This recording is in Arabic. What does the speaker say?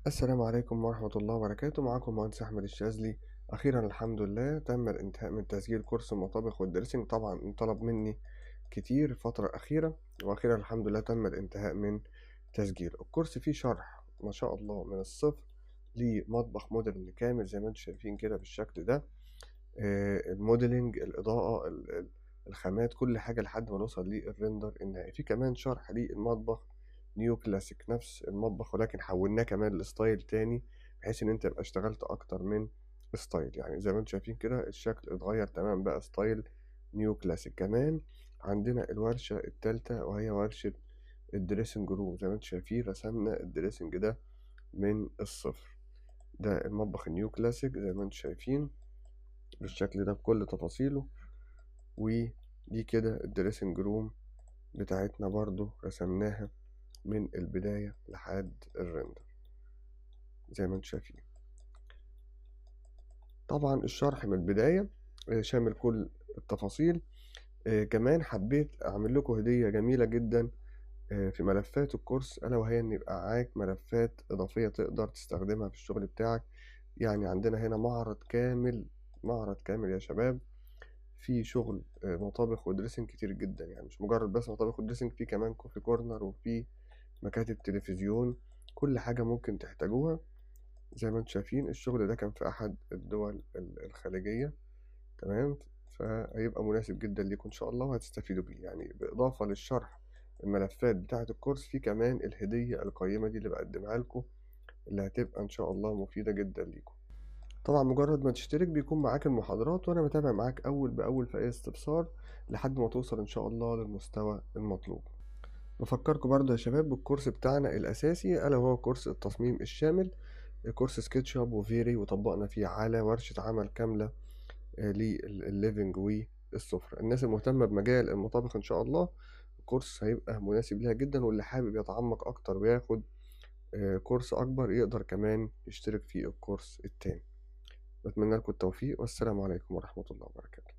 السلام عليكم ورحمة الله وبركاته. معكم مهندس أحمد الشاذلي. أخيرا الحمد لله تم الانتهاء من تسجيل كورس المطابخ والدريسنج. طبعا انطلب مني كتير الفترة الأخيرة، وأخيرا الحمد لله تم الانتهاء من تسجيل الكورس. فيه شرح ما شاء الله من الصفر لمطبخ موديلنج كامل زي ما انتم شايفين كده بالشكل ده. الموديلنج، الإضاءة، الخامات، كل حاجة لحد ما نوصل للريندر النهائي. في كمان شرح للمطبخ نيو كلاسيك، نفس المطبخ ولكن حولناه كمان لستايل تاني، بحيث ان انت يبقى اشتغلت اكتر من ستايل. يعني زي ما انتم شايفين كده الشكل اتغير تمام، بقى ستايل نيو كلاسيك. كمان عندنا الورشة التالتة وهي ورشة الدريسنج روم. زي ما انتم شايفين رسمنا الدريسنج ده من الصفر. ده المطبخ النيو كلاسيك زي ما انتم شايفين بالشكل ده بكل تفاصيله. ودي كده الدريسنج روم بتاعتنا برضو رسمناها من البداية لحد الرندر زي ما انتم شايفين. طبعا الشرح من البداية شامل كل التفاصيل. كمان حبيت أعمل لكم هدية جميلة جدا في ملفات الكورس، ألا وهي إن يبقى معاك ملفات إضافية تقدر تستخدمها في الشغل بتاعك. يعني عندنا هنا معرض كامل يا شباب، في شغل مطابخ ودريسنج كتير جدا. يعني مش مجرد بس مطابخ ودريسنج، في كمان كوفي كورنر وفي مكاتب تلفزيون، كل حاجة ممكن تحتاجوها. زي ما انتم شايفين الشغل ده كان في أحد الدول الخليجية، تمام. فهيبقى مناسب جدا ليكم إن شاء الله وهتستفيدوا بيه. يعني بالإضافة للشرح الملفات بتاعة الكورس، في كمان الهدية القيمة دي اللي بقدمها لكم، اللي هتبقى إن شاء الله مفيدة جدا ليكم. طبعا مجرد ما تشترك بيكون معاك المحاضرات، وأنا بتابع معاك أول بأول في أي استفسار لحد ما توصل إن شاء الله للمستوى المطلوب. بفكركم برضه يا شباب بالكورس بتاعنا الأساسي، ألا وهو كورس التصميم الشامل، كورس سكتش اب وفيري، وطبقنا فيه على ورشة عمل كاملة للليفنج والسفرة. الناس المهتمة بمجال المطابخ إن شاء الله الكورس هيبقى مناسب ليها جدا، واللي حابب يتعمق أكتر وياخد كورس أكبر يقدر كمان يشترك في الكورس التاني. بتمنى لكم التوفيق، والسلام عليكم ورحمة الله وبركاته.